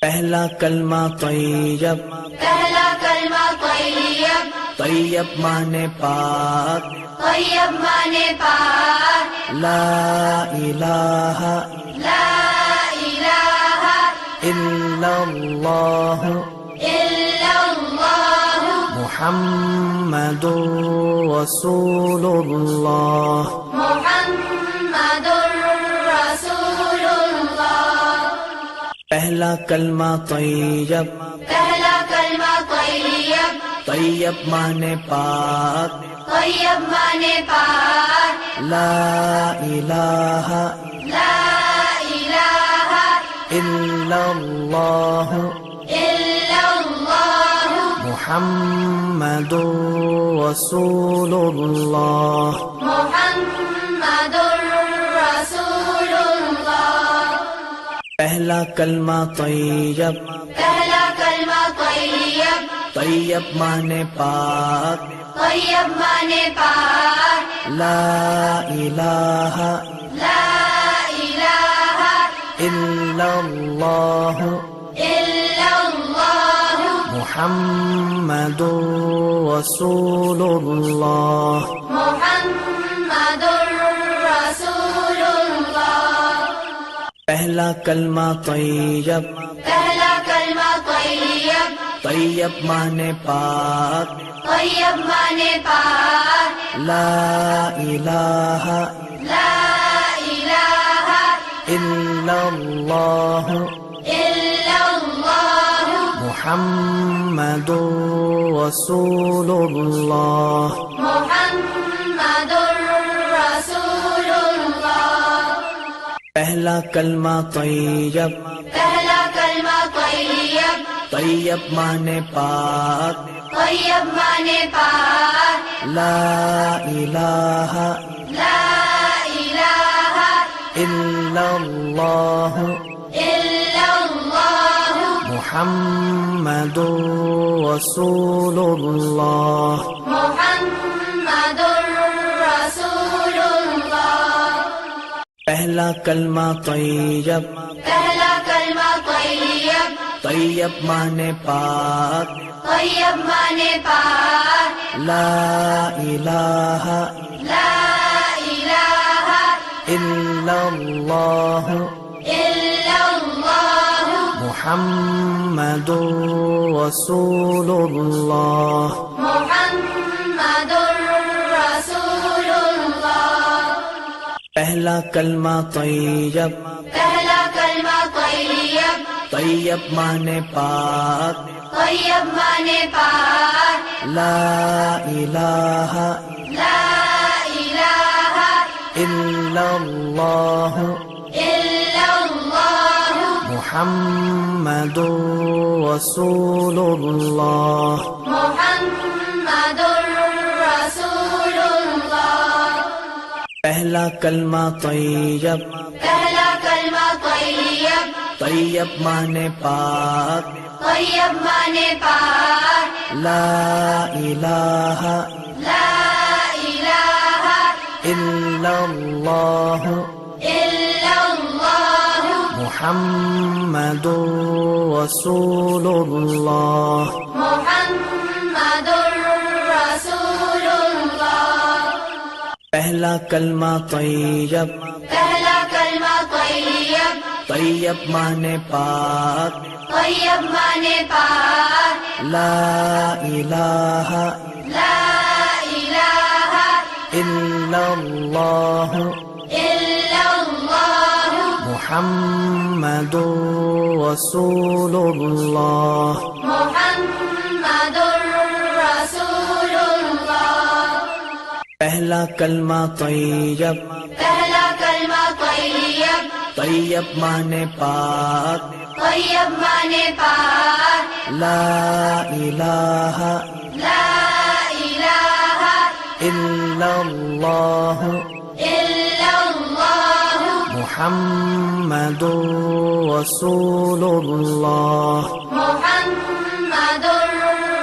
پہلا کلمہ طیب، پہلا کلمہ طیب، طیب مانے پاک، طیب مانے پاک، لا الہ لا الہ الا اللہ الا اللہ محمد رسول اللہ۔ محمد رسول اللہ۔ پہلا کلمہ طیب، پہلا کلمہ طیب، طیب مانے پاک، طیب مانے پاک، لا الہ لا الہ الا اللہ الا اللہ محمد رسول اللہ۔ محمد رسول اللہ۔ پہلا کلمہ طیب، پہلا کلمہ طیب، طیب مانے پاک، طیب مانے پاک، لا الہ لا الہ الا اللہ الا اللہ محمد رسول اللہ۔ محمد رسول اللہ۔ پہلا کلمہ طیب، پہلا کلمہ طیب، طیب مانے پاک، طیب مانے پاک، لا الہ لا الہ الا اللہ الا اللہ محمد رسول اللہ۔ محمد رسول اللہ۔ پہلا کلمہ طیب، پہلا کلمہ طیب، طیب مانے پاک، طیب مانے پاک، لا الہ لا الہ الا اللہ الا اللہ محمد رسول اللہ۔ محمد رسول اللہ۔ پہلا کلمہ طیب، پہلا کلمہ طیب، طیب مانے پاک، طیب مانے پاک، لا الہ لا الہ الا اللہ الا اللہ محمد رسول اللہ۔ محمد رسول اللہ۔ پہلا کلمہ طیب، پہلا کلمہ طیب، طیب مانے پاک، طیب مانے پاک، لا الہ لا الہ الا اللہ الا اللہ محمد رسول اللہ۔ محمد رسول اللہ۔ پہلا کلمہ طیب، پہلا کلمہ طیب، طیب مانے پاک، طیب مانے پاک، لا الہ لا الہ الا اللہ الا اللہ محمد رسول اللہ۔ محمد رسول اللہ۔ پہلا کلمہ طیب، پہلا کلمہ طیب، طیب مانے پاک، طیب مانے پاک، لا الہ لا الہ الا اللہ الا اللہ محمد رسول اللہ۔ محمد رسول اللہ۔ پہلا کلمہ طیب، پہلا کلمہ طیب، طیب مانے پاک، طیب مانے پاک، لا الہ لا الہ الا اللہ الا اللہ محمد رسول اللہ۔ محمد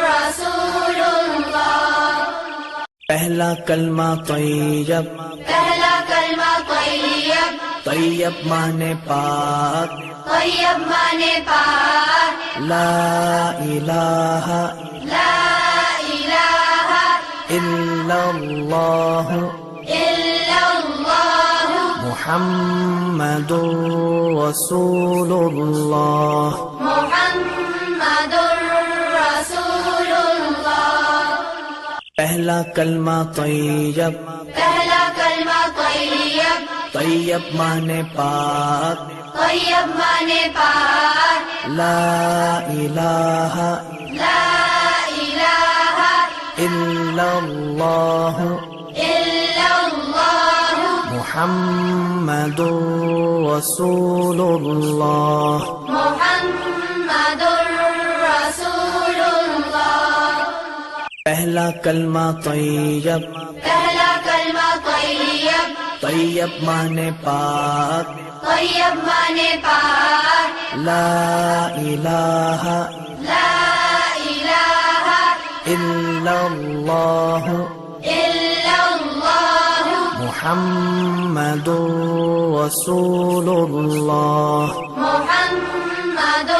رسول اللہ۔ پہلا کلمہ طیب، پہلا کلمہ طیب، طیب مانے پاک، طیب مانے پاک، لا إله لا إله إلا الله إلا الله محمد رسول الله محمد رسول الله پہلا کلمہ طیب پہلا کلمہ طیب طیب مانے پاک طیب مانے پاک لا الہ لا الہ الا اللہ الا اللہ محمد رسول اللہ محمد رسول اللہ پہلا کلمہ طیب پہلا کلمہ طیب طیب مانے پاک طیب مانے پاک لا الہ لا الہ الا اللہ الا اللہ محمد رسول اللہ محمد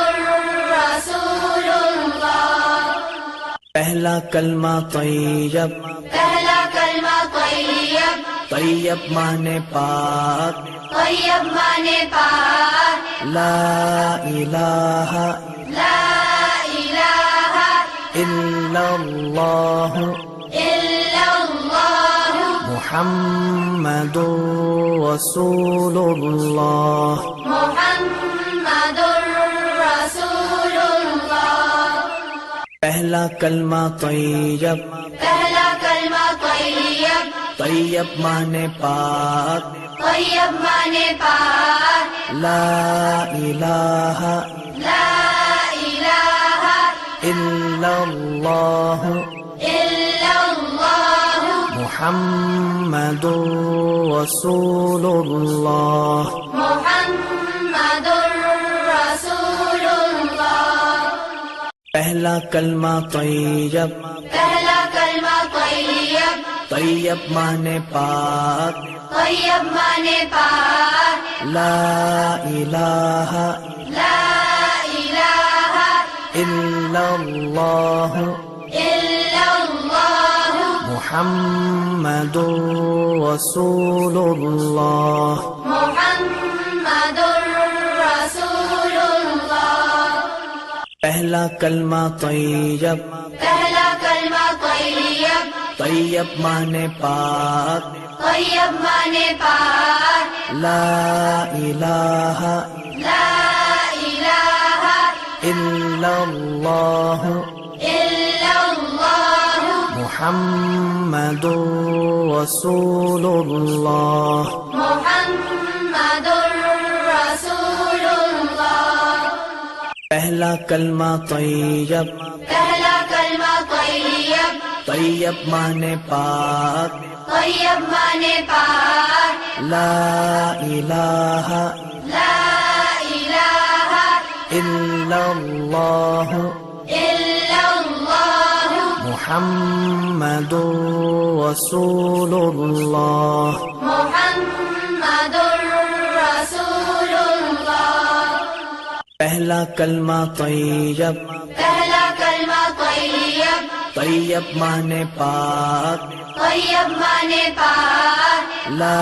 رسول اللہ پہلا کلمہ طیب پہلا کلمہ طیب طیب مانے پاک طیب مانے پاک لا الہ لا الہ الا اللہ الا اللہ محمد رسول اللہ محمد رسول اللہ پہلا کلمہ طیب پہلا کلمہ طیب طیب مانے پاک طیب مانے پاک لا الہ لا الہ الا اللہ الا اللہ محمد رسول اللہ محمد رسول اللہ پہلا کلمہ طیب پہلا کلمہ طیب طیب مانے پاک طیب مانے پاک لا الہ لا الہ الا اللہ الا اللہ محمد رسول اللہ محمد رسول اللہ پہلا کلمہ طیب پہلا کلمہ طیب طیب مانے پاک طیب مانے پاک لا الہ لا الہ الا اللہ الا اللہ محمد رسول اللہ محمد رسول اللہ پہلا کلمہ طیب پہلا کلمہ طیب طیب مانے پاک طیب مانے پاک لا الہ لا الہ الا اللہ الا اللہ محمد رسول اللہ محمد رسول اللہ پہلا کلمہ طیب پہلا کلمہ طیب طیب مانے پاک طیب مانے پاک لا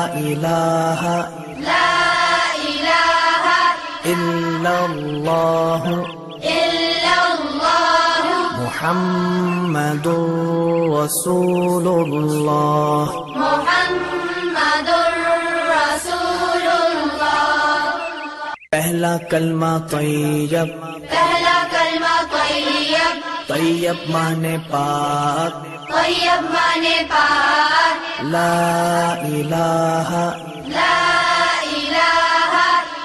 الہ لا الہ الا اللہ الا اللہ محمد رسول اللہ محمد رسول اللہ پہلا کلمہ طیب پہلا کلمہ طیب طیب مانے پاک طیب مانے پاک لا الہ لا الہ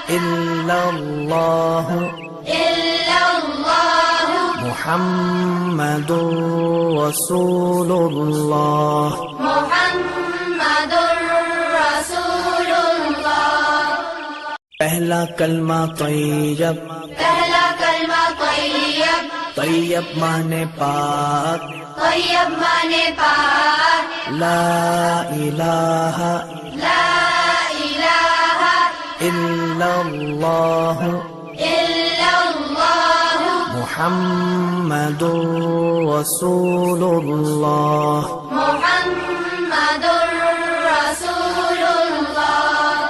الا اللہ الا اللہ محمد رسول اللہ محمد رسول اللہ پہلا کلمہ طیب پہلا کلمہ طیب طیب مانے پاک طیب مانے پاک لا الہ لا الہ الا اللہ الا اللہ محمد رسول اللہ محمد رسول اللہ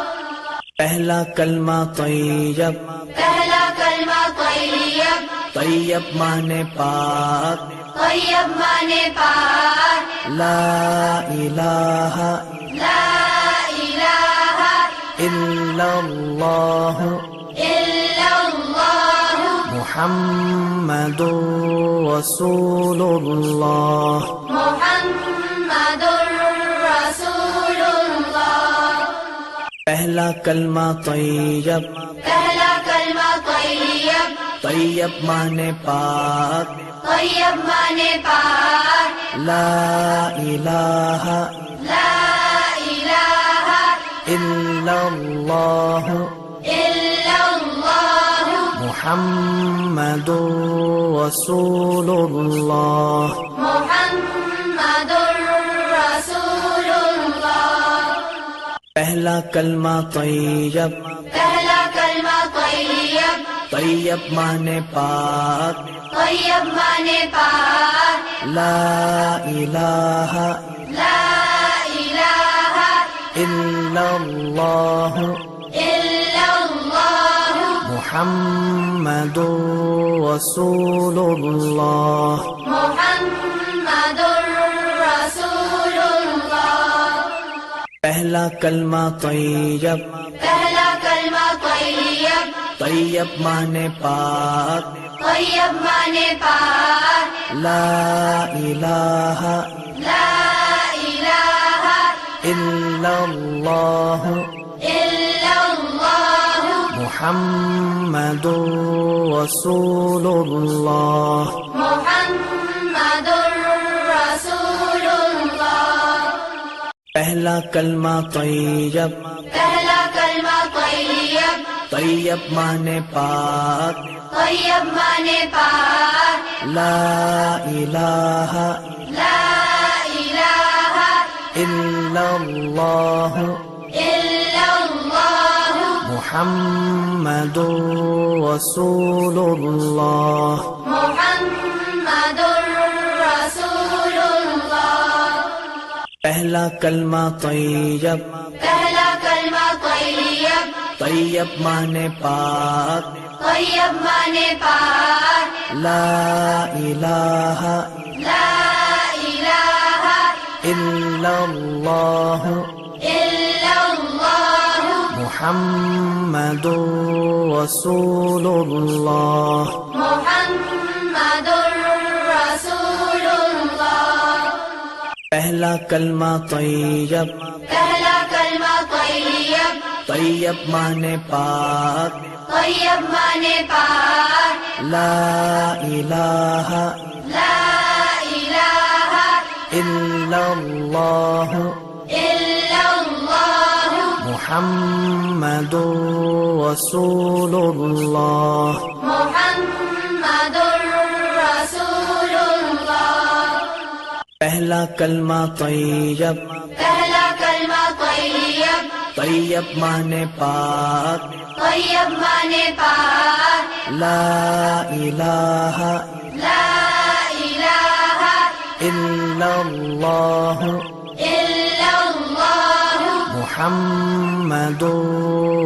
پہلا کلمہ طیب پہلا کلمہ طیب طیب مانے پاک طیب مانے پاک لا الہ لا الہ الا اللہ الا اللہ محمد رسول اللہ محمد رسول اللہ پہلا کلمہ طیب پہلا کلمہ طیب طیب مانے پاک طیب مانے پاک لا الہ لا الہ الا اللہ الا اللہ محمد رسول اللہ محمد رسول اللہ پہلا کلمہ طیب پہلا کلمہ طیب طیب مانے پاک طیب مانے پاک لا الہ لا الہ الا اللہ الا اللہ محمد رسول اللہ محمد رسول اللہ پہلا کلمہ طیب پہلا کلمہ طیب طیب مانے پاک طیب مانے پاک لا الہ لا الہ الا اللہ الا اللہ محمد رسول اللہ محمد رسول اللہ پہلا کلمہ طیب پہلا کلمہ طیب طیب مانے پاک طیب مانے پاک لا الہ لا الہ الا اللہ الا اللہ محمد رسول اللہ محمد رسول اللہ پہلا کلمہ طیب پہلا کلمہ طیب طیب مانے پاک طیب مانے پاک لا الہ لا الہ الا اللہ الا اللہ محمد رسول اللہ محمد رسول اللہ پہلا کلمہ طیب پہلا کلمہ طیب طیب مانے پاک طیب مانے پاک لا الہ لا الہ الا اللہ الا اللہ محمد رسول اللہ محمد رسول اللہ پہلا کلمہ طیب پہلا کلمہ طیب طیب مانے پاک طیب مانے پاک لا الہ لا الہ الا اللہ الا اللہ محمد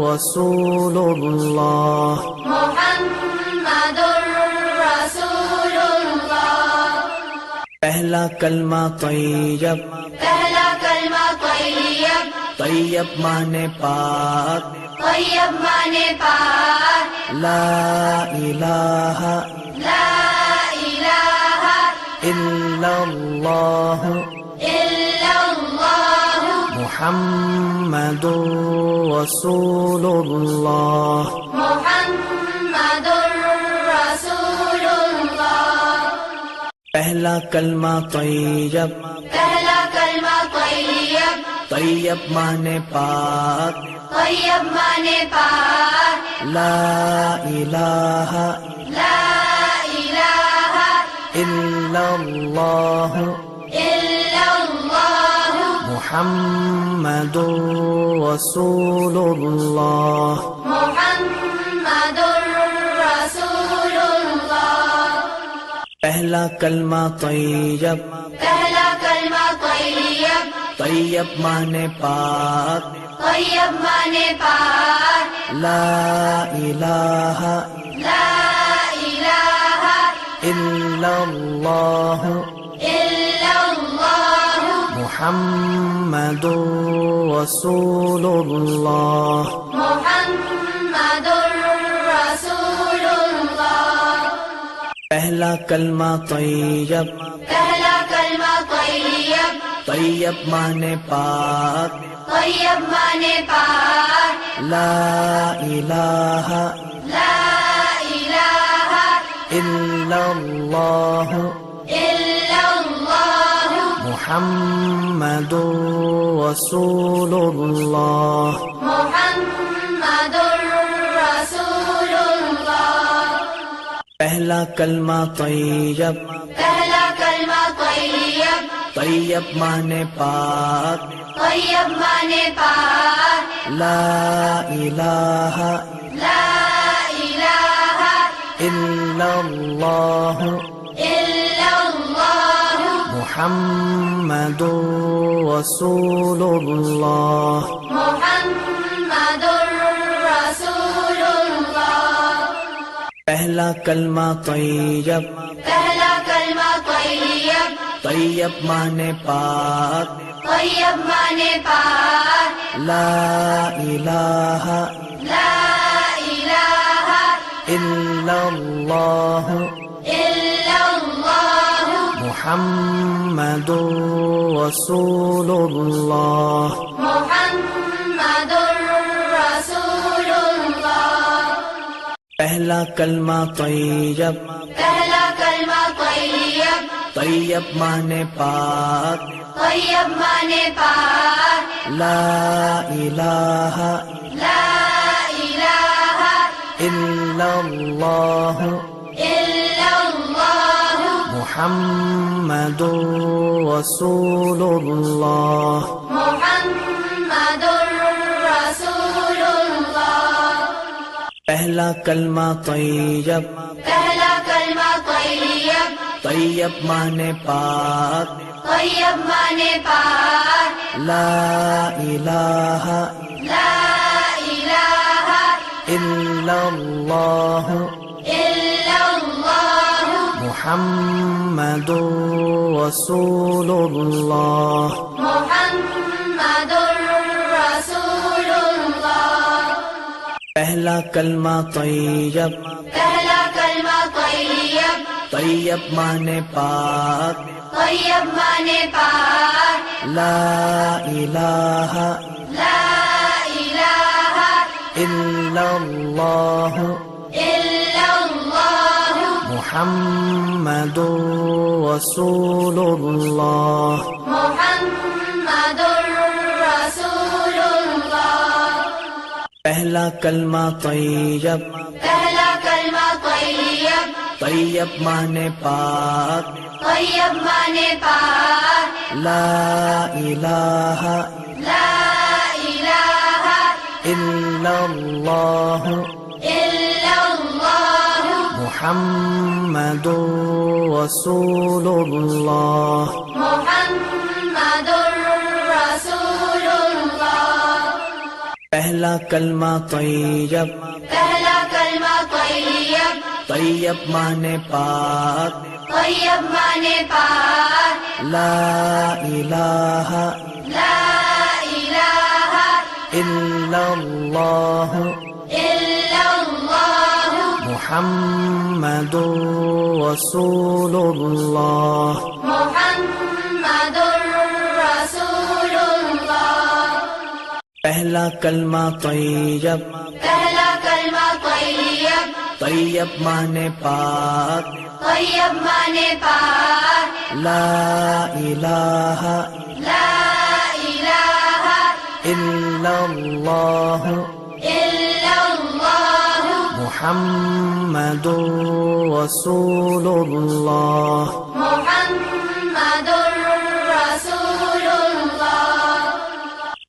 رسول اللہ محمد رسول اللہ پہلا کلمہ طیب پہلا کلمہ طیب طیب مانے پاک طیب مانے پاک لا الہ لا الہ الا اللہ الا اللہ محمد رسول اللہ محمد رسول اللہ پہلا کلمہ طیب پہلا کلمہ طیب طیب مانے پاک طیب مانے پاک لا الہ لا الہ الا اللہ الا اللہ محمد رسول اللہ محمد رسول اللہ پہلا کلمہ طیب، پہلا کلمہ طیب، طیب مانے پاک، طیب مانے پاک، لا الہ لا الہ الا اللہ الا اللہ محمد رسول اللہ، محمد رسول اللہ۔ پہلا کلمہ طیب، پہلا کلمہ طیب، طیب مانے پاک، طیب مانے پاک، لا الہ لا الہ الا اللہ الا اللہ محمد رسول اللہ، محمد رسول اللہ۔ پہلا کلمہ طیب، پہلا کلمہ طیب، طیب مانے پاک، طیب مانے پاک، لا الہ لا الہ الا اللہ الا اللہ محمد رسول اللہ، محمد رسول اللہ۔ پہلا کلمہ طیب، پہلا کلمہ طیب، طیب مانے پاک، طیب مانے پاک، لا الہ لا الہ الا اللہ الا اللہ محمد رسول اللہ، محمد رسول اللہ۔ پہلا کلمہ طیب، پہلا کلمہ طیب، طیب مانے پاک، طیب مانے پاک، لا الہ لا الہ الا اللہ الا اللہ محمد رسول اللہ، محمد رسول اللہ۔ پہلا کلمہ طیب، پہلا کلمہ طیب، طیب مانے پاک، طیب مانے پاک، لا الہ لا الہ الا اللہ الا اللہ محمد رسول اللہ، محمد رسول اللہ۔ پہلا کلمہ طیب، پہلا کلمہ طیب، طیب مانے پاک، طیب مانے پاک، لا الہ لا الہ الا اللہ الا اللہ محمد رسول اللہ، محمد رسول اللہ۔ پہلا کلمہ طیب، پہلا کلمہ طیب، طیب مانے پاک، طیب مانے پاک، لا الہ لا الہ الا اللہ الا اللہ محمد رسول اللہ، محمد رسول اللہ۔ پہلا کلمہ طیب، پہلا کلمہ طیب، طیب مانے پاک، طیب مانے پاک، لا الہ لا الہ الا اللہ الا اللہ محمد رسول اللہ، محمد رسول اللہ۔ پہلا کلمہ طیب، پہلا کلمہ طیب، طیب مانے پاک، طیب مانے پاک، لا الہ لا الہ الا اللہ الا اللہ محمد رسول اللہ، محمد رسول اللہ۔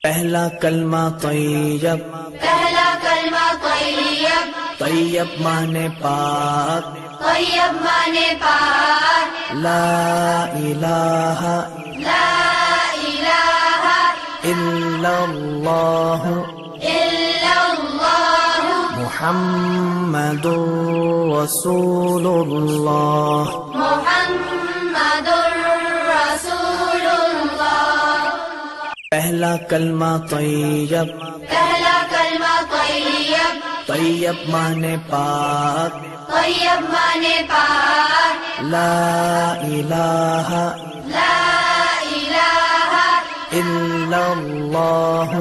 پہلا کلمہ طیب، پہلا کلمہ طیب، طیب مانے پاک، طیب طیب مانے پاک لا الہ لا الہ الا اللہ الا اللہ محمد رسول اللہ محمد رسول اللہ پہلا کلمہ طیب پہلا کلمہ طیب طیب مانے پاک طیب مانے پاک لا الہ لا الہ الا اللہ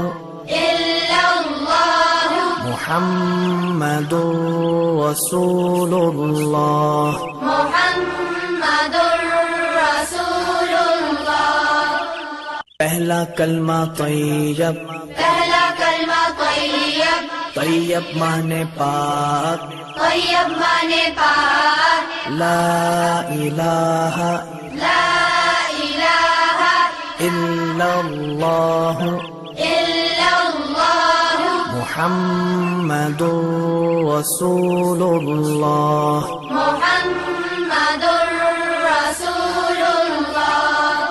الا اللہ محمد رسول اللہ محمد رسول اللہ پہلا کلمہ طیب پہلا کلمہ طیب طیب مانے پاک طیب مانے پاک لا الہ لا الہ الا اللہ الا اللہ محمد رسول اللہ محمد رسول اللہ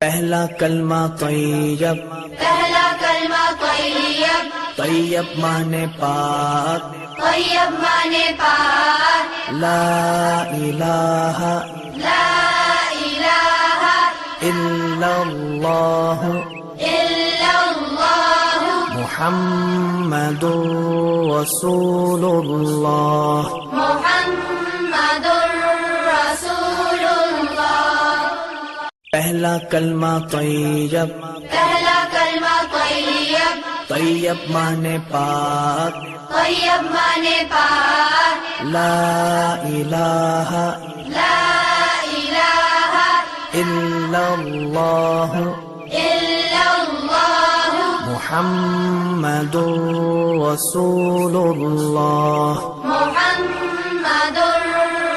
پہلا کلمہ طیب پہلا کلمہ طیب طیب مانے پاک طیب مانے پاک لا الہ لا الہ الا اللہ الا اللہ محمد رسول اللہ محمد رسول اللہ پہلا کلمہ طیب پہلا کلمہ طیب طیب مانے پاک طیب مانے پاک لا الہ لا الہ الا اللہ الا اللہ محمد رسول اللہ محمد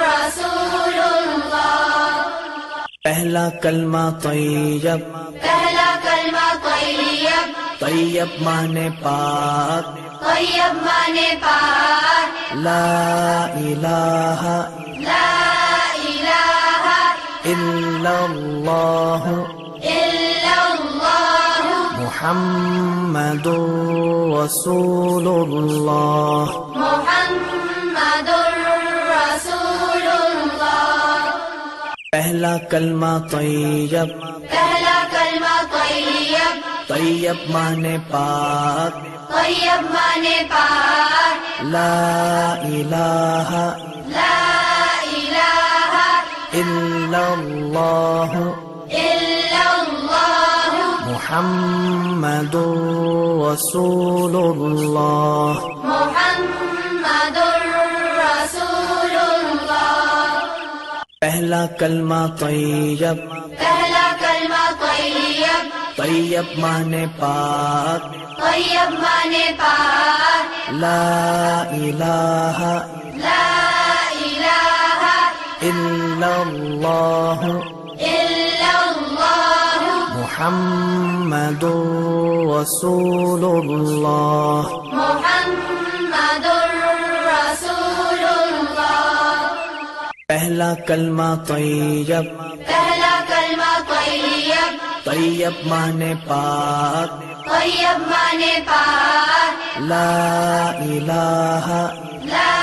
رسول اللہ پہلا کلمہ طیب پہلا کلمہ طیب طیب مانے پاک طیب مانے پاک لا الہ لا الہ الا اللہ الا اللہ محمد رسول اللہ محمد رسول اللہ پہلا کلمہ طیب پہلا کلمہ طیب طیب مانے پاک طیب مانے پاک لا الہ لا الہ الا اللہ الا اللہ محمد رسول اللہ محمد رسول اللہ پہلا کلمہ طیب پہلا کلمہ طیب طیب مانے پاک طیب مانے پاک لا الہ لا الہ الا اللہ الا اللہ محمد رسول اللہ محمد رسول اللہ پہلا کلمہ طیب پہلا کلمہ طیب طیب مانے پاک طیب مانے پاک لا الہ لا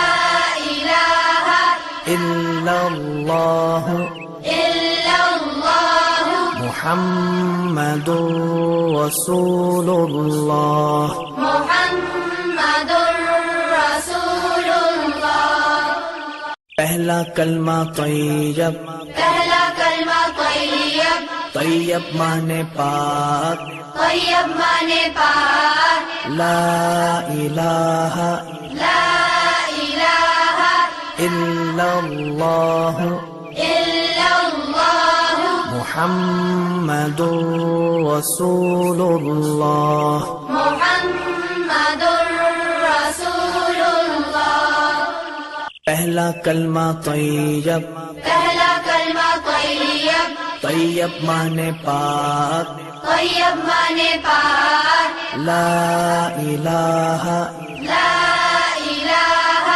الہ الا اللہ الا اللہ محمد رسول اللہ محمد رسول اللہ پہلا کلمہ طیب پہلا کلمہ طیب طیب مانے پاک طیب مانے پاک لا الہ لا الہ الا اللہ الا اللہ محمد رسول اللہ محمد رسول اللہ پہلا کلمہ طیب پہلا کلمہ طیب طیب مانے پاک طیب مانے پاک لا الہ لا الہ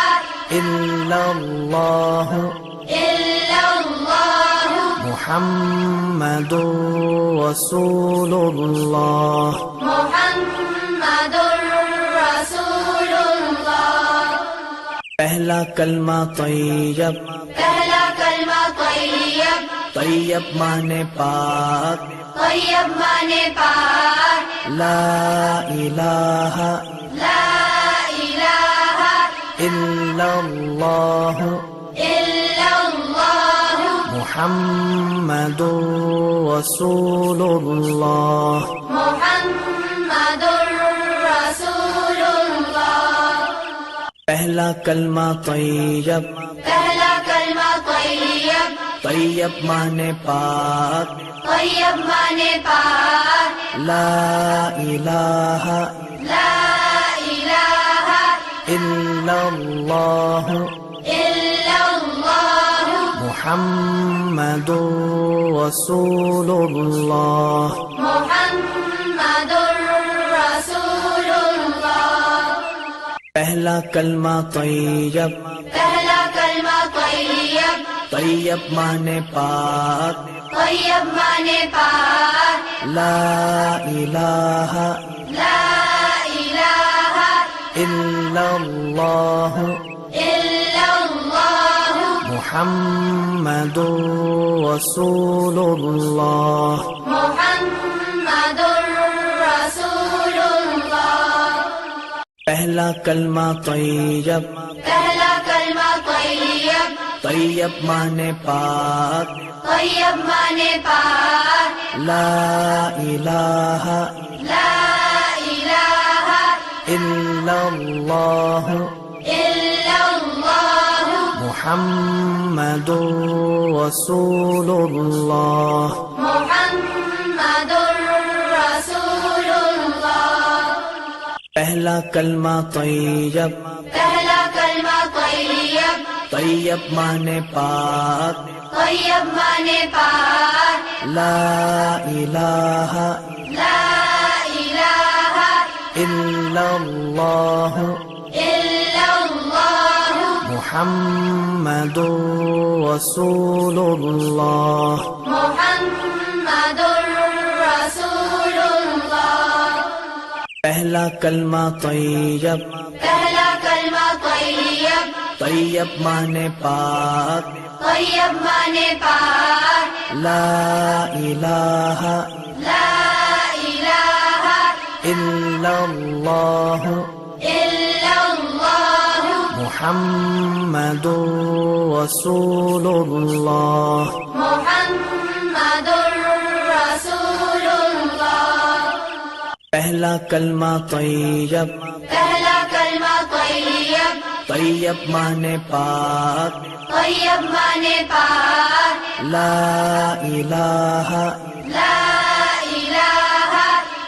الا اللہ محمد رسول اللہ محمد رسول اللہ پہلا کلمہ طیب پہلا کلمہ طیب طیب مانے پاک طیب مانے پاک لا الہ لا الہ الا اللہ الا اللہ محمد رسول اللہ محمد رسول اللہ پہلا کلمہ طیب پہلا کلمہ طیب طیب مانے پاک طیب مانے پاک لا الہ لا الہ الا اللہ الا اللہ محمد رسول اللہ محمد رسول اللہ پہلا کلمہ طیب پہلا کلمہ طیب طیب مانے پاک طیب مانے پاک لا الہ لا الہ الا اللہ الا اللہ محمد رسول اللہ محمد رسول اللہ پہلا کلمہ طیب پہلا کلمہ طیب طیب مانے پاک طیب مانے پاک لا الہ لا الہ الا اللہ الا اللہ محمد رسول اللہ محمد رسول اللہ پہلا کلمہ طیب پہلا کلمہ طیب طیب مانے پاک طیب مانے پاک لا الہ لا الہ الا اللہ الا اللہ محمد رسول اللہ محمد رسول اللہ پہلا کلمہ طیب پہلا کلمہ طیب طیب مانے پاک طیب مانے پاک لا الہ لا الہ الا اللہ الا اللہ محمد رسول اللہ محمد رسول اللہ پہلا کلمہ طیب پہلا کلمہ طیب طیب مانے پاک طیب مانے پاک لا الہ لا الہ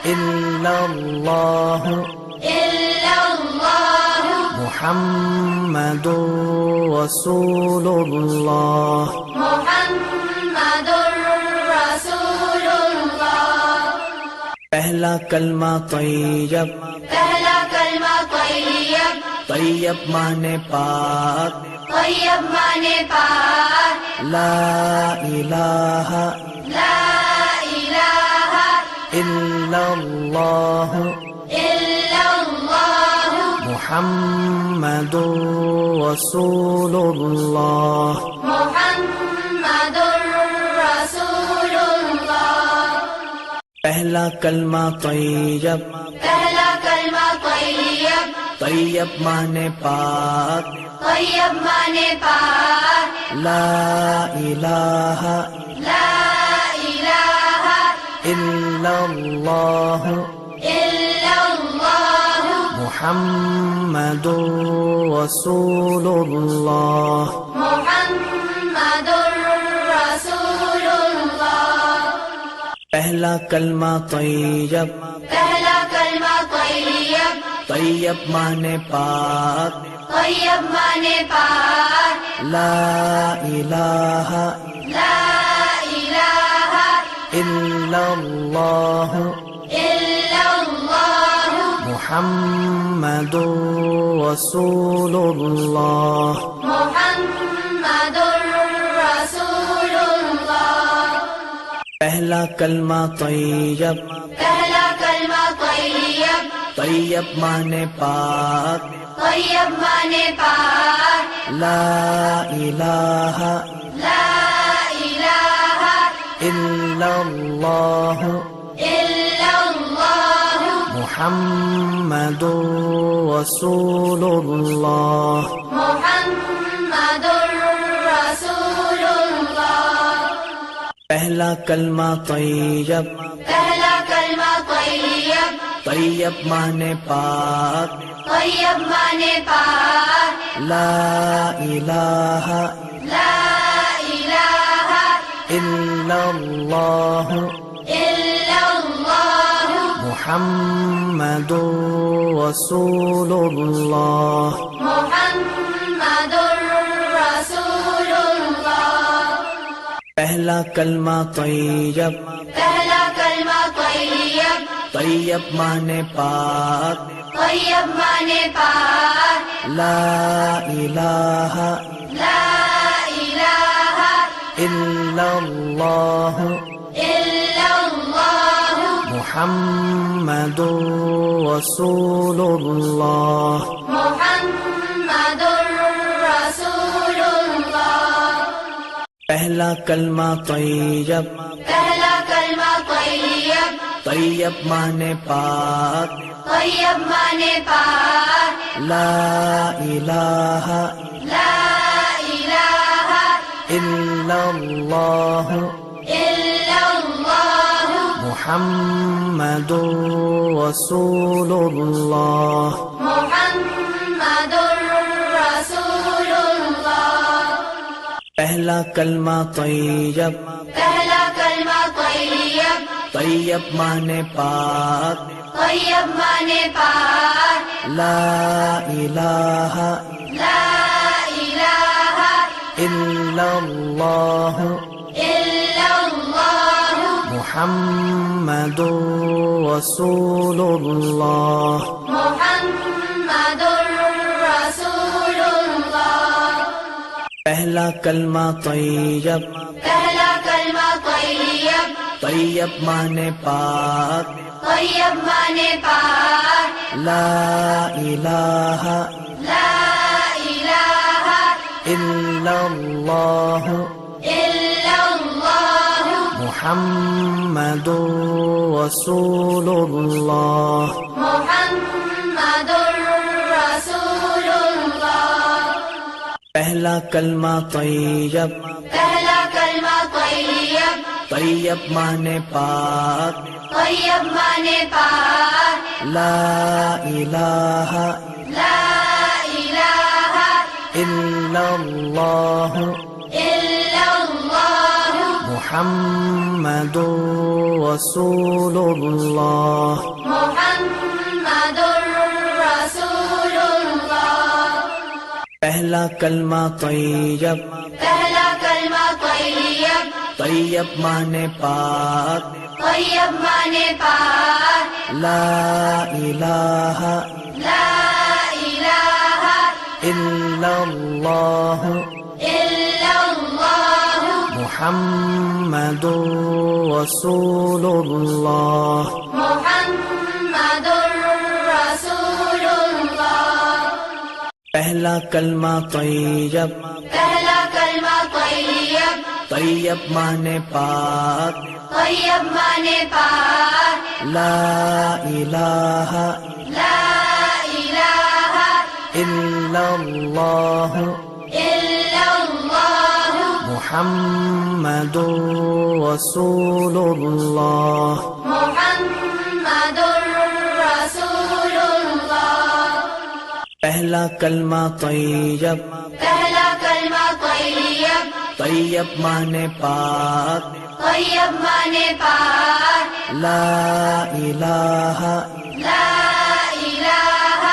الا اللہ الا اللہ محمد رسول اللہ محمد رسول اللہ پہلا کلمہ طیب پہلا کلمہ طیب طیب مانے پاک طیب مانے پاک لا الہ لا الہ الا اللہ الا اللہ محمد رسول اللہ محمد رسول اللہ پہلا کلمہ طیب پہلا کلمہ طیب طیب مانے پاک طیب مانے پاک لا الہ لا الہ الا اللہ الا اللہ محمد رسول اللہ محمد رسول اللہ پہلا کلمہ طیب پہلا کلمہ طیب طیب مانے پاک طیب مانے پاک لا الہ لا الہ الا اللہ الا اللہ محمد رسول اللہ محمد رسول اللہ پہلا کلمہ طیب، پہلا کلمہ طیب، طیب مانے پاک، طیب مانے پاک، لا الہ لا الہ الا اللہ الا اللہ محمد رسول اللہ، محمد رسول اللہ۔ پہلا کلمہ طیب، پہلا کلمہ طیب، طیب مانے پاک، طیب مانے پاک، لا الہ لا الہ الا اللہ الا اللہ محمد رسول اللہ، محمد رسول اللہ۔ پہلا کلمہ طیب، پہلا کلمہ طیب، طیب مانے پاک، طیب مانے پاک، لا الہ لا الہ الا اللہ الا اللہ محمد رسول اللہ، محمد رسول اللہ۔ پہلا کلمہ طیب، پہلا کلمہ طیب، طیب مانے پاک، طیب مانے پاک، لا الہ لا الہ الا اللہ الا اللہ محمد رسول اللہ، محمد رسول اللہ۔ پہلا کلمہ طیب، پہلا کلمہ طیب، طیب مانے پاک، طیب مانے پاک، لا الہ لا الہ الا اللہ الا اللہ محمد رسول اللہ، محمد رسول اللہ۔ پہلا کلمہ طیب، پہلا کلمہ طیب، طیب مانے پاک، طیب مانے پاک، لا الہ لا الہ الا اللہ الا اللہ محمد رسول اللہ، محمد رسول اللہ۔ پہلا کلمہ طیب، پہلا کلمہ طیب، طیب مانے پاک، طیب مانے پاک، لا الہ لا الہ الا اللہ الا اللہ محمد رسول اللہ، محمد رسول اللہ۔ پہلا کلمہ طیب، پہلا کلمہ طیب، طیب مانے پاک، طیب مانے پاک، لا الہ لا الہ الا اللہ الا اللہ محمد رسول اللہ، محمد رسول اللہ۔ پہلا کلمہ طیب، پہلا کلمہ طیب، طیب مانے پاک، طیب مانے پاک، لا الہ لا الہ الا اللہ الا اللہ محمد رسول اللہ، محمد رسول اللہ۔ پہلا کلمہ طیب، پہلا کلمہ طیب، طیب مانے پاک، طیب مانے پاک، لا الہ لا الہ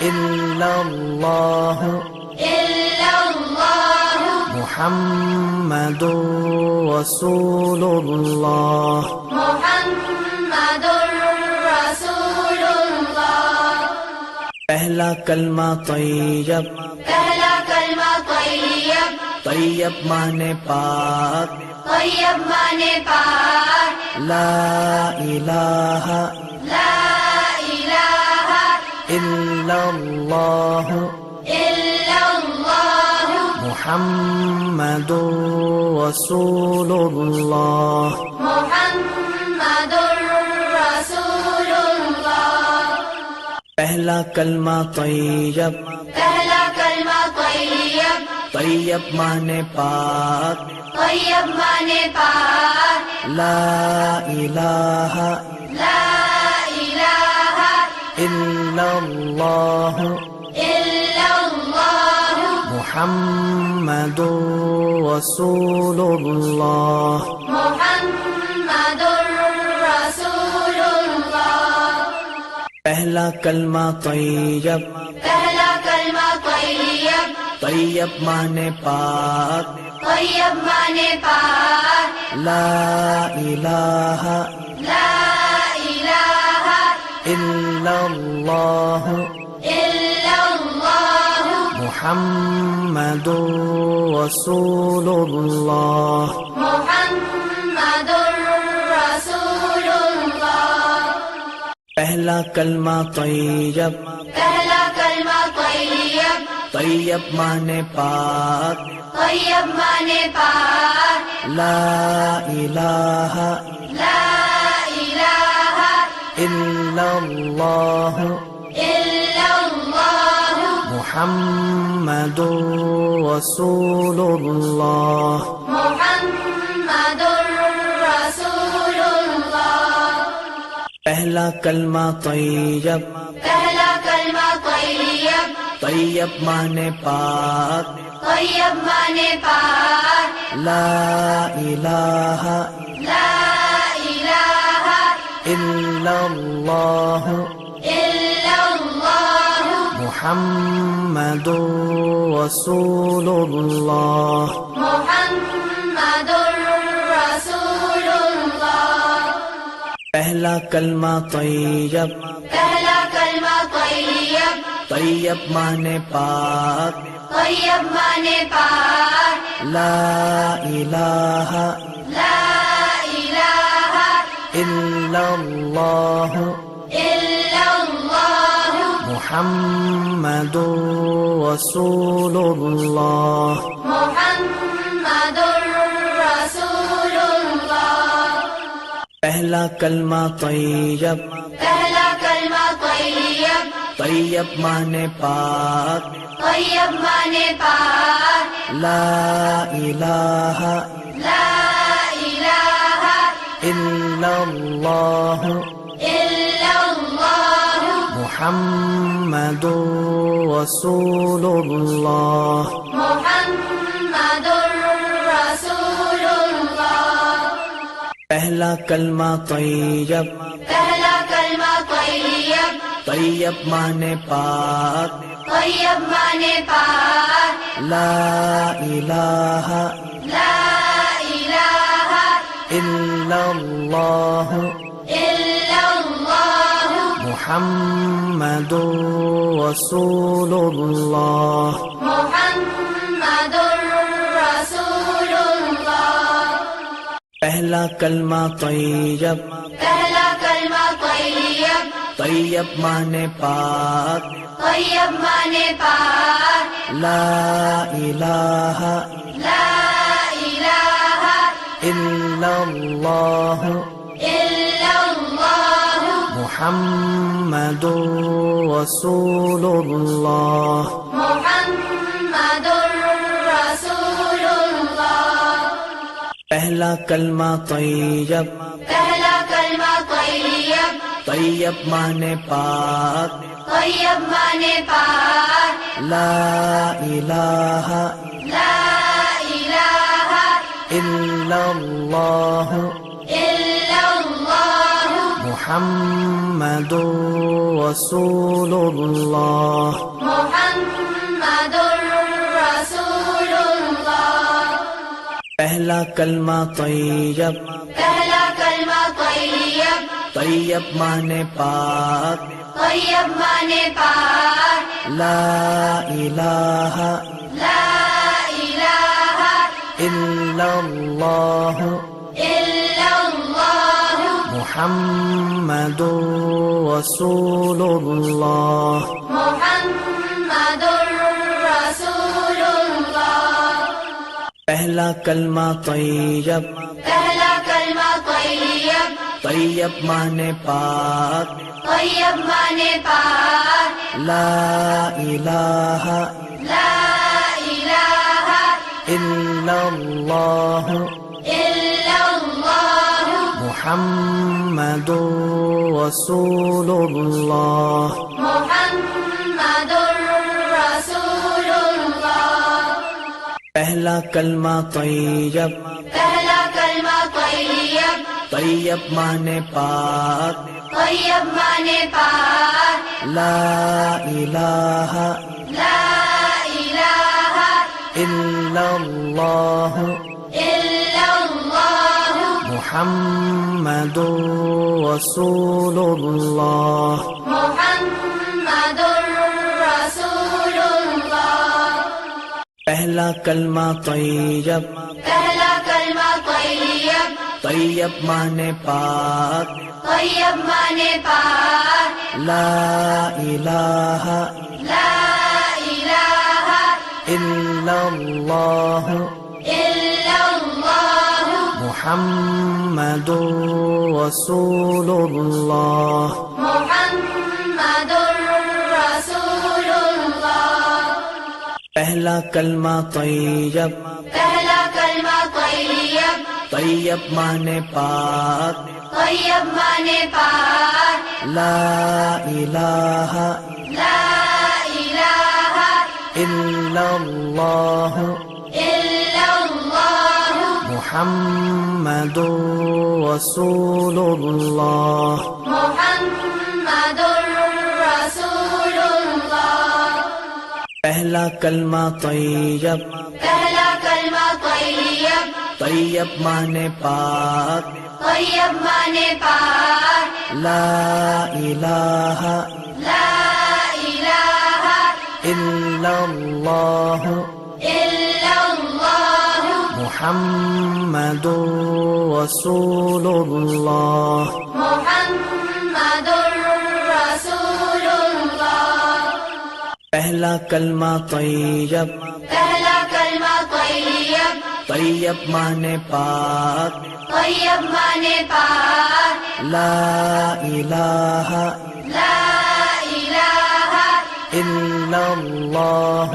الا اللہ الا اللہ محمد رسول اللہ، محمد رسول اللہ۔ پہلا کلمہ طیب، پہلا کلمہ طیب، طیب مانے پاک طیب مانے پاک لا الہ لا الہ الا اللہ الا اللہ محمد رسول اللہ محمد رسول اللہ پہلا کلمہ طیب پہلا کلمہ طیب طیب مانے پاک طیب مانے پاک لا الہ لا الہ الا اللہ الا اللہ محمد رسول اللہ محمد رسول اللہ پہلا کلمہ طیب پہلا کلمہ طیب طیب مانے پاک طیب مانے پاک لا الہ لا الہ الا اللہ الا اللہ محمد رسول اللہ محمد رسول اللہ پہلا کلمہ طیب پہلا کلمہ طیب طیب مانے پاک طیب مانے پاک لا الہ لا الہ الا اللہ الا اللہ محمد رسول اللہ محمد رسول اللہ پہلا کلمہ طیب پہلا کلمہ طیب طیب مانے پاک طیب مانے پاک لا الہ لا الہ الا اللہ الا اللہ محمد رسول اللہ محمد رسول اللہ پہلا کلمہ طیب پہلا کلمہ طیب طیب مانے پاک طیب مانے پاک لا الہ لا الہ الا اللہ الا اللہ محمد رسول اللہ محمد رسول اللہ پہلا کلمہ طیب پہلا کلمہ طیب طیب مانے پاک طیب مانے پاک لا الہ لا الہ الا اللہ الا اللہ محمد رسول اللہ محمد رسول اللہ پہلا کلمہ طیب پہلا کلمہ طیب طیب مانے پاک طیب مانے پاک لا الہ لا الہ الا اللہ الا اللہ محمد رسول اللہ محمد رسول اللہ پہلا کلمہ طیب پہلا کلمہ طیب طیب مانے پاک طیب مانے پاک لا الہ لا الہ الا اللہ الا اللہ محمد رسول اللہ محمد رسول اللہ پہلا کلمہ طیب پہلا کلمہ طیب طیب مانے پاک طیب مانے پاک لا الہ لا الہ الا اللہ الا اللہ محمد رسول اللہ محمد رسول اللہ پہلا کلمہ طیب پہلا کلمہ طیب طیب مانے پاک طیب مانے پاک لا الہ لا الہ إلا الله إلا الله محمد رسول الله محمد رسول الله پہلا کلمہ طیب پہلا کلمہ طیب طیب معنی پاک طیب معنی پاک لا الہ لا الہ الا اللہ إلا الله محمد رسول اللہ محمد رسول الله پہلا کلمہ طیب پہلا کلمہ طیب طیب معنی پاک طیب معنی پاک لا الہ لا الہ الا اللہ إلا الله محمد رسول اللہ محمد رسول الله پہلا کلمہ طیب پہلا کلمہ طیب طیب معنی پاک طیب معنی پاک لا الہ لا الہ الا اللہ إلا الله محمد رسول اللہ محمد رسول الله پہلا کلمہ طیب پہلا کلمہ طیب طیب معنی پاک طیب معنی پاک لا الہ لا الہ الا اللہ إلا الله محمد رسول اللہ محمد رسول الله پہلا کلمہ طیب پہلا کلمہ طیب طیب معنی پاک طیب معنی پاک لا الہ لا الہ الا اللہ إلا الله محمد رسول اللہ محمد رسول الله پہلا کلمہ طیب پہلا کلمہ طیب طیب معنی پاک طیب معنی پاک لا الہ لا الہ الا اللہ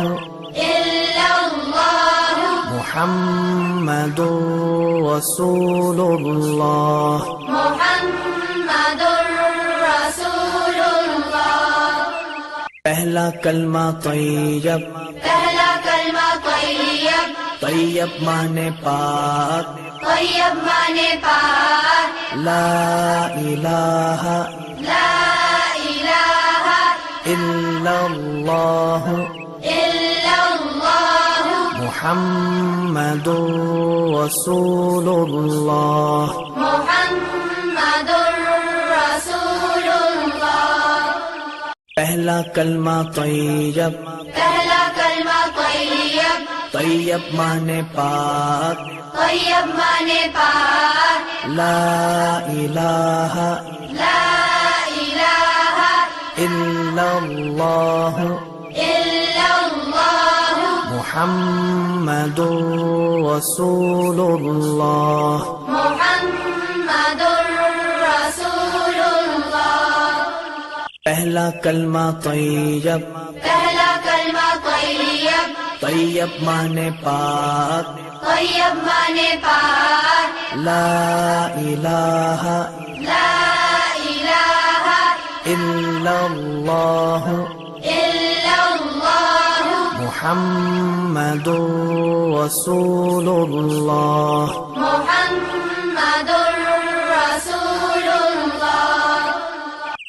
إلا الله محمد رسول اللہ محمد رسول الله پہلا کلمہ طیب پہلا کلمہ طیب طیب معنی پاک طیب معنی پاک لا الہ لا الہ الا اللہ إلا الله محمد رسول اللہ محمد رسول الله پہلا کلمہ طیب پہلا کلمہ طیب طیب معنی پاک طیب معنی پاک لا الہ لا الہ الا اللہ إلا الله محمد رسول اللہ محمد رسول الله پہلا کلمہ طیب پہلا کلمہ طیب طیب معنی پاک طیب معنی پاک لا الہ لا الہ الا اللہ إلا الله محمد رسول اللہ محمد رسول الله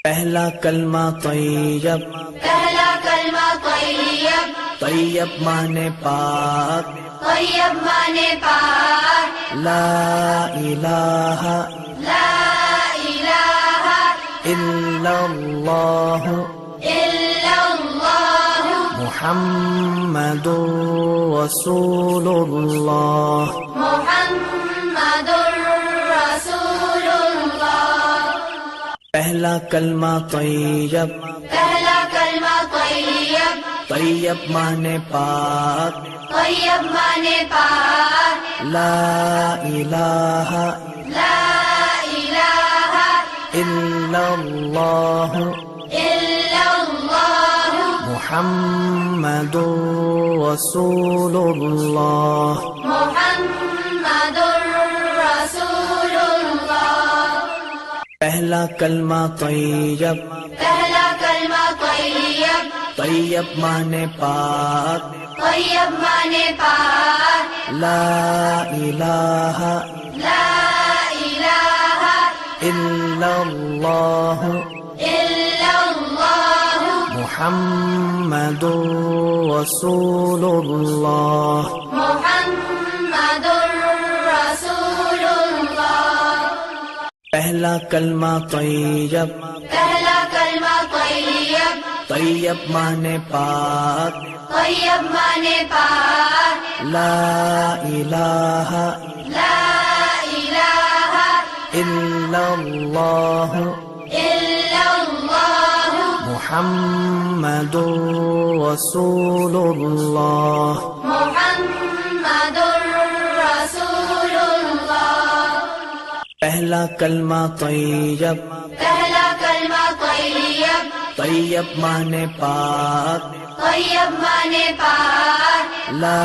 پہلا کلمہ طیب پہلا کلمہ طیب طیب معنی پاک طیب معنی پاک لا الہ لا الہ الا اللہ إلا الله محمد رسول اللہ محمد رسول اللہ پہلا کلمہ طیب پہلا کلمہ طیب طیب مانے پاک طیب مانے پاک لا الہ لا الہ الا اللہ الا اللہ محمد رسول اللہ محمد رسول اللہ پہلا کلمہ طیب پہلا کلمہ طیب طیب مانے پاک طیب مانے پاک لا الہ لا الہ الا اللہ الا اللہ محمد رسول اللہ محمد رسول اللہ پہلا کلمہ طیب پہلا کلمہ طیب طیب مانے پاک طیب مانے پاک لا الہ لا الہ الا اللہ الا اللہ محمد رسول اللہ محمد رسول اللہ پہلا کلمہ طیب پہلا کلمہ طیب طیب مانے پاک طیب مانے پاک لا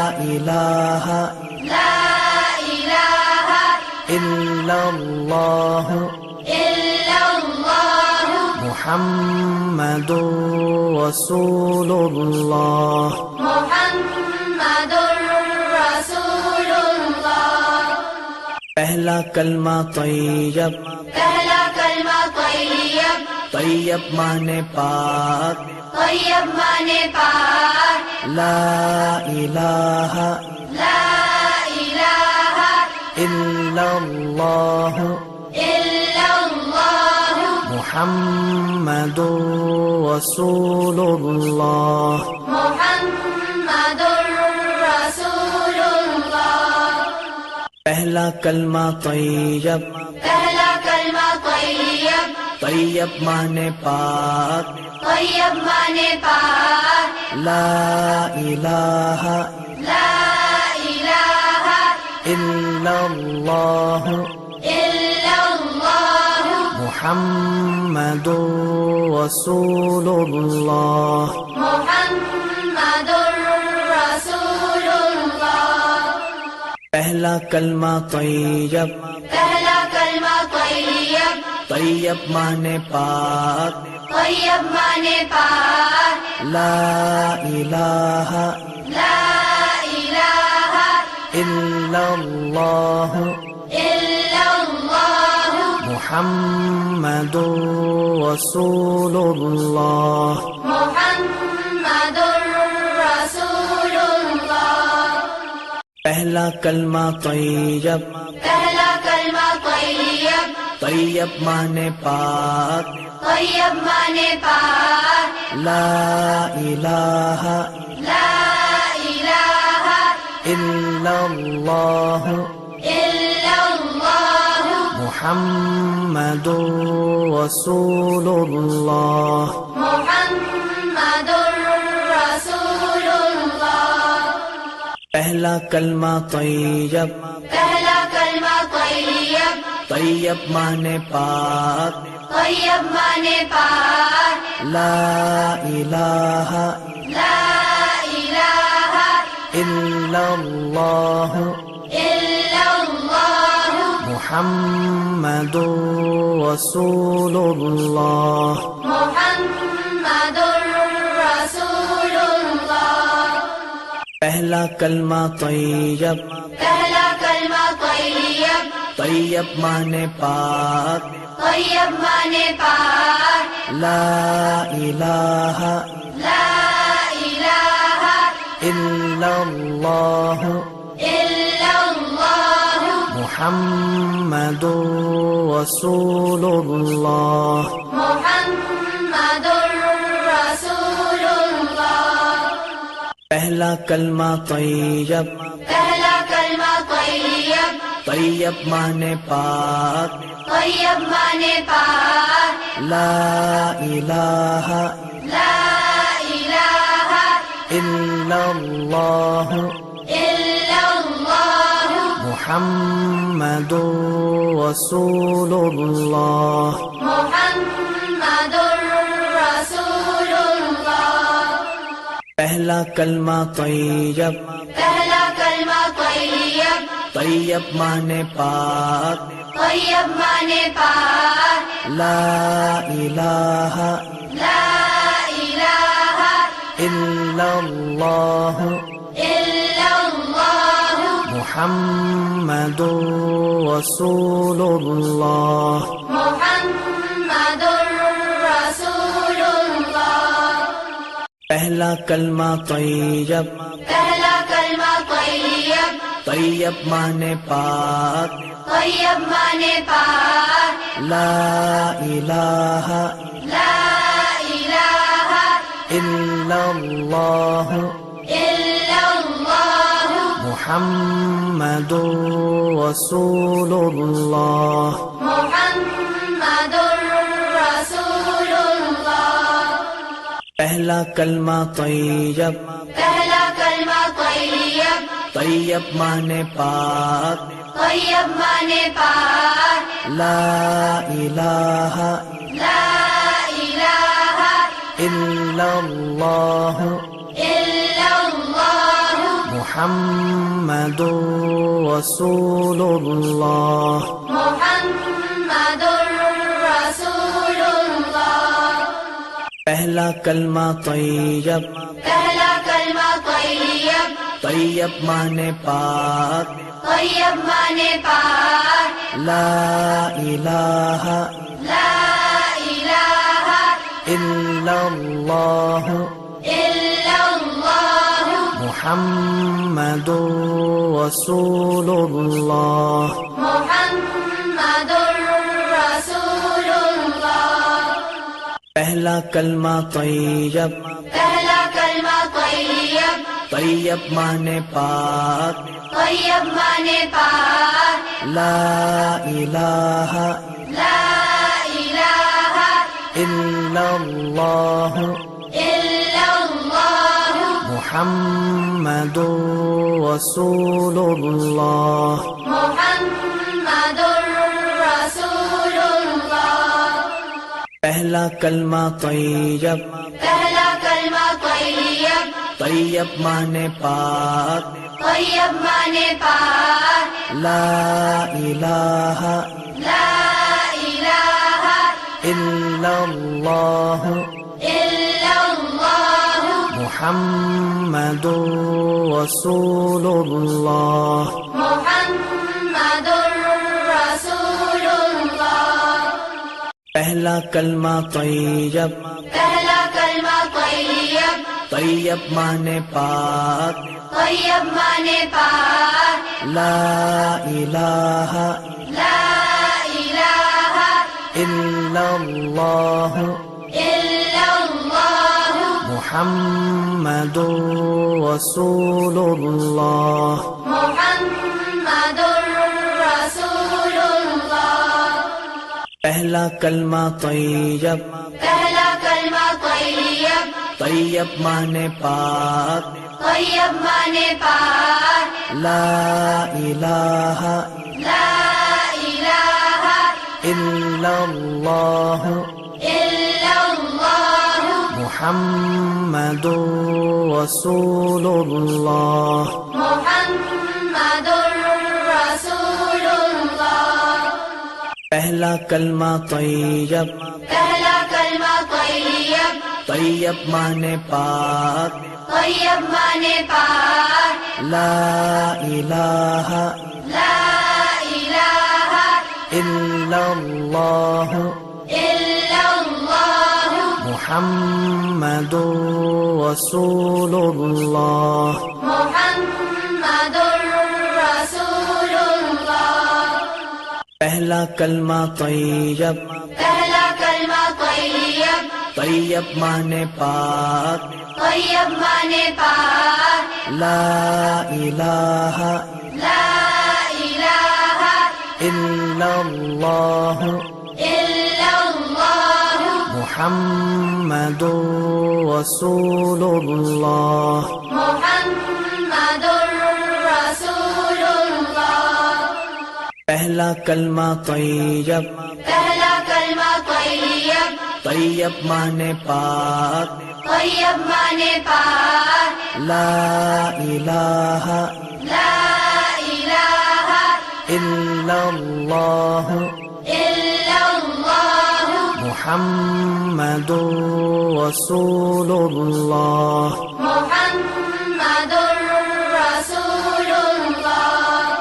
الہ لا الہ الا اللہ الا اللہ محمد رسول اللہ محمد رسول اللہ پہلا کلمہ طیب پہلا کلمہ طیب طیب مانے پاک طیب مانے پاک لا الہ لا الہ الا اللہ الا اللہ محمد رسول اللہ محمد رسول اللہ پہلا کلمہ طیب پہلا کلمہ طیب طیب مانے پاک طیب مانے پاک لا الہ لا الہ الا اللہ الا اللہ محمد رسول اللہ محمد رسول اللہ پہلا کلمہ طیب پہلا کلمہ طیب طیب مانے پاک طیب مانے پاک لا الہ لا الہ الا اللہ الا اللہ محمد رسول اللہ محمد رسول اللہ پہلا کلمہ طیب پہلا کلمہ طیب طیب مانے پاک طیب مانے پاک لا الہ لا الہ الا اللہ الا اللہ محمد رسول اللہ محمد رسول اللہ پہلا کلمہ طیب پہلا کلمہ طیب طیب مانے پاک طیب مانے پاک لا الہ لا الہ الا اللہ الا اللہ محمد رسول اللہ محمد رسول اللہ پہلا کلمہ طیب پہلا کلمہ طیب طیب مانے پاک طیب مانے پاک لا الہ لا الہ الا اللہ الا اللہ محمد رسول اللہ محمد رسول اللہ پہلا کلمہ طیب، پہلا کلمہ طیب، طیب مانے پاک، طیب مانے پاک، لا الہ لا الہ الا اللہ الا اللہ محمد رسول اللہ، محمد رسول اللہ۔ پہلا کلمہ طیب، پہلا کلمہ طیب، طیب مانے پاک، طیب مانے پاک، لا الہ لا الہ الا اللہ الا اللہ محمد رسول اللہ، محمد رسول اللہ۔ پہلا کلمہ طیب، پہلا کلمہ طیب، طیب مانے پاک، طیب مانے پاک، لا الہ لا الہ الا اللہ الا اللہ محمد رسول اللہ، محمد رسول اللہ۔ پہلا کلمہ طیب، پہلا کلمہ طیب، طیب مانے پاک، طیب مانے پاک، لا الہ لا الہ الا اللہ الا اللہ محمد رسول اللہ، محمد رسول اللہ۔ پہلا کلمہ طیب، پہلا کلمہ طیب، طیب مانے پاک، طیب مانے پاک، لا الہ لا الہ الا اللہ الا اللہ محمد رسول اللہ، محمد رسول اللہ۔ پہلا کلمہ طیب، پہلا کلمہ طیب، طیب مانے پاک، طیب مانے پاک، لا الہ لا الہ الا اللہ الا اللہ محمد رسول اللہ، محمد رسول اللہ۔ پہلا کلمہ طیب، پہلا کلمہ طیب، طیب مانے پاک، طیب مانے پاک، لا الہ لا الہ الا اللہ الا اللہ محمد رسول اللہ، محمد رسول اللہ۔ پہلا کلمہ طیب، پہلا کلمہ طیب، طیب مانے پاک، طیب مانے پاک، لا الہ لا الہ الا اللہ الا اللہ محمد رسول اللہ، محمد رسول اللہ۔ پہلا کلمہ طیب، پہلا کلمہ طیب، طیب مانے پاک، طیب مانے پاک، لا الہ لا الہ الا اللہ الا اللہ محمد رسول اللہ، محمد رسول اللہ۔ پہلا کلمہ طیب، پہلا کلمہ طیب، طیب مانے پاک، طیب مانے پاک، لا الہ لا الہ الا اللہ الا اللہ محمد رسول اللہ، محمد رسول اللہ۔ پہلا کلمہ طیب، پہلا کلمہ کلمہ طیب طیب مانے پاک طیب مانے پاک لا الہ لا الہ الا اللہ الا اللہ محمد رسول اللہ محمد رسول اللہ پہلا کلمہ طیب پہلا کلمہ طیب طیب مانے پاک طیب مانے پاک لا الہ لا الہ الا اللہ الا اللہ محمد رسول اللہ محمد رسول اللہ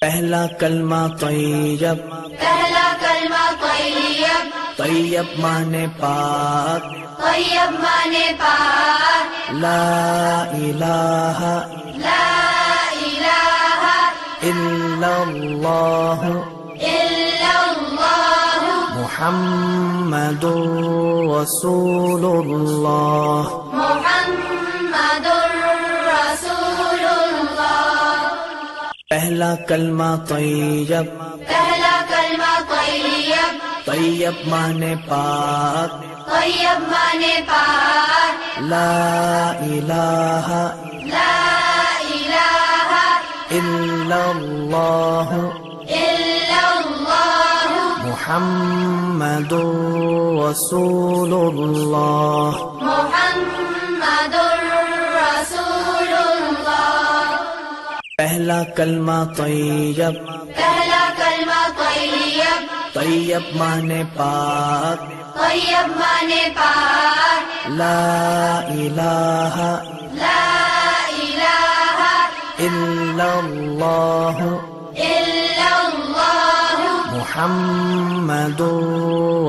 پہلا کلمہ طیب پہلا کلمہ طیب طیب مانے پاک طیب مانے پاک لا الہ لا الہ الا اللہ الا اللہ محمد رسول اللہ محمد رسول اللہ پہلا کلمہ طیب پہلا کلمہ طیب طیب مانے پاک طیب مانے پاک لا الہ لا الہ الا اللہ الا اللہ محمد رسول اللہ محمد رسول اللہ پہلا کلمہ طیب پہلا کلمہ طیب طیب مانے پاک طیب مانے پاک لا الہ لا الہ الا اللہ الا اللہ محمد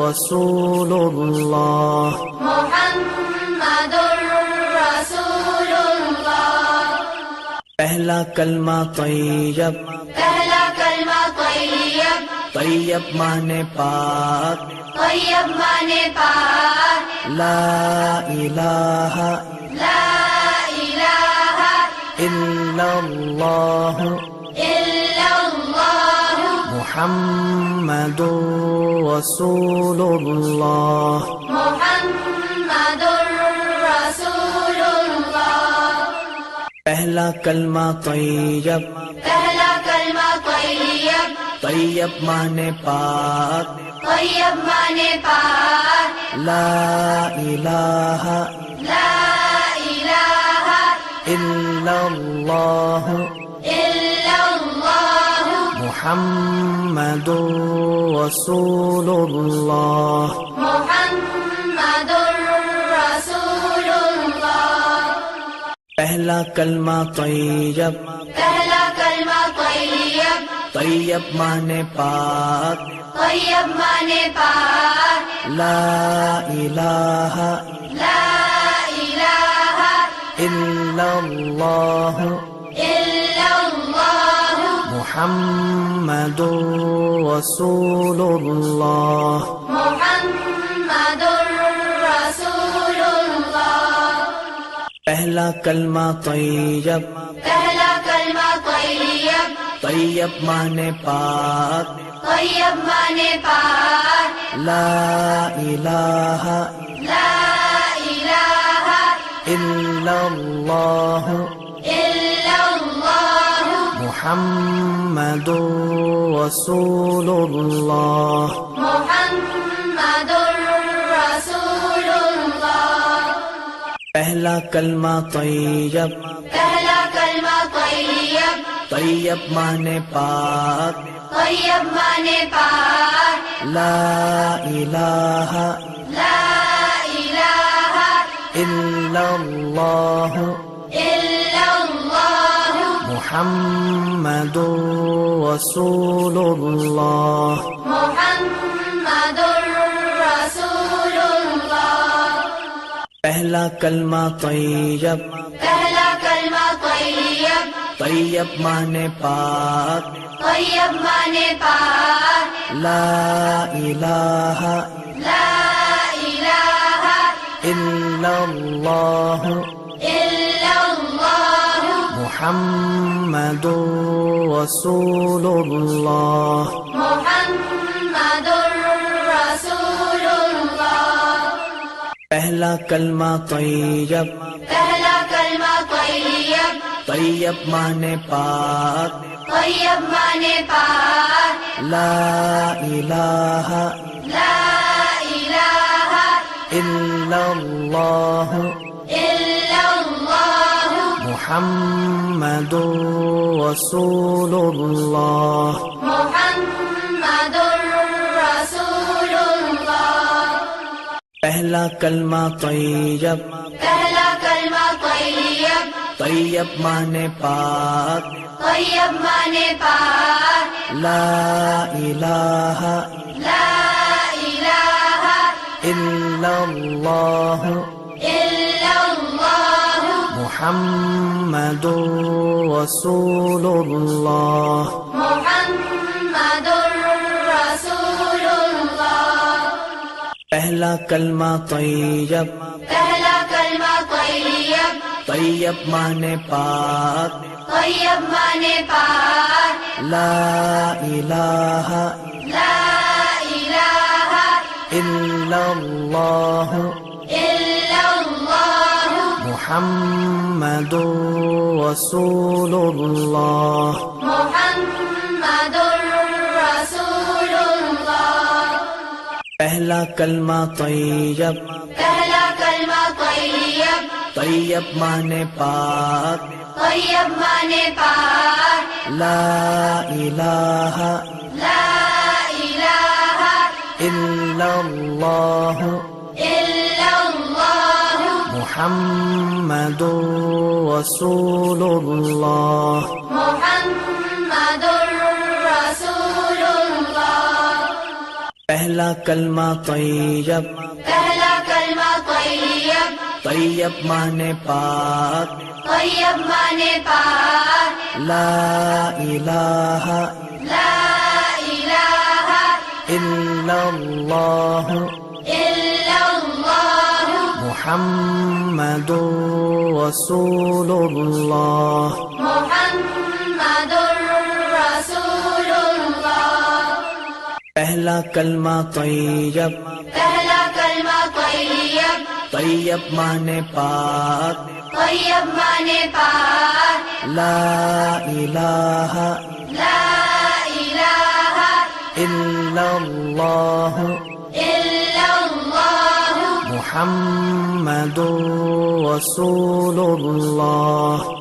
رسول اللہ محمد رسول اللہ پہلا کلمہ طیب پہلا کلمہ طیب طیب مانے پاک طیب مانے پاک لا الہ لا الہ الا اللہ الا اللہ محمد رسول اللہ محمد رسول اللہ پہلا کلمہ طیب پہلا کلمہ طیب طیب مانے پاک طیب مانے پاک لا الہ لا الہ الا اللہ الا اللہ محمد رسول اللہ محمد رسول اللہ پہلا کلمہ طیب پہلا کلمہ طیب طیب مانے پاک طیب مانے پاک لا الہ لا الہ الا اللہ الا اللہ محمد رسول اللہ محمد رسول اللہ پہلا کلمہ طیب پہلا کلمہ طیب طیب مانے پاک طیب مانے پاک لا الہ لا الہ الا اللہ الا اللہ محمد رسول اللہ محمد رسول اللہ پہلا کلمہ طیب پہلا کلمہ طیب طیب مانے پاک طیب مانے پاک لا الہ لا الہ الا اللہ الا اللہ محمد رسول اللہ محمد رسول اللہ پہلا کلمہ طیب پہلا کلمہ طیب طیب مانے پاک طیب مانے پاک لا الہ لا الہ الا اللہ الا اللہ محمد رسول اللہ محمد رسول اللہ پہلا کلمہ طیب پہلا کلمہ طیب طیب مانے پاک طیب مانے پاک لا الہ لا الہ الا اللہ الا اللہ محمد رسول اللہ محمد رسول اللہ پہلا کلمہ طیب پہلا کلمہ طیب طیب مانے پاک طیب مانے پاک لا الہ لا الہ الا اللہ الا اللہ محمد رسول اللہ محمد رسول اللہ پہلا کلمہ طیب پہلا کلمہ طیب طیب مانے پاک طیب مانے پاک لا الہ لا الہ الا اللہ الا اللہ محمد رسول اللہ محمد رسول اللہ پہلا کلمہ طیب پہلا کلمہ طیب طیب مانے پاک طیب مانے پاک لا الہ لا الہ الا اللہ الا اللہ محمد رسول اللہ محمد رسول اللہ پہلا کلمہ طیب پہلا کلمہ طیب طیب مانے پاک طیب مانے پاک لا الہ لا الہ الا اللہ الا اللہ محمد رسول اللہ محمد رسول اللہ پہلا کلمہ طیب پہلا کلمہ طیب طیب مانے پاک طیب مانے پاک لا الہ لا الہ الا اللہ الا اللہ محمد رسول اللہ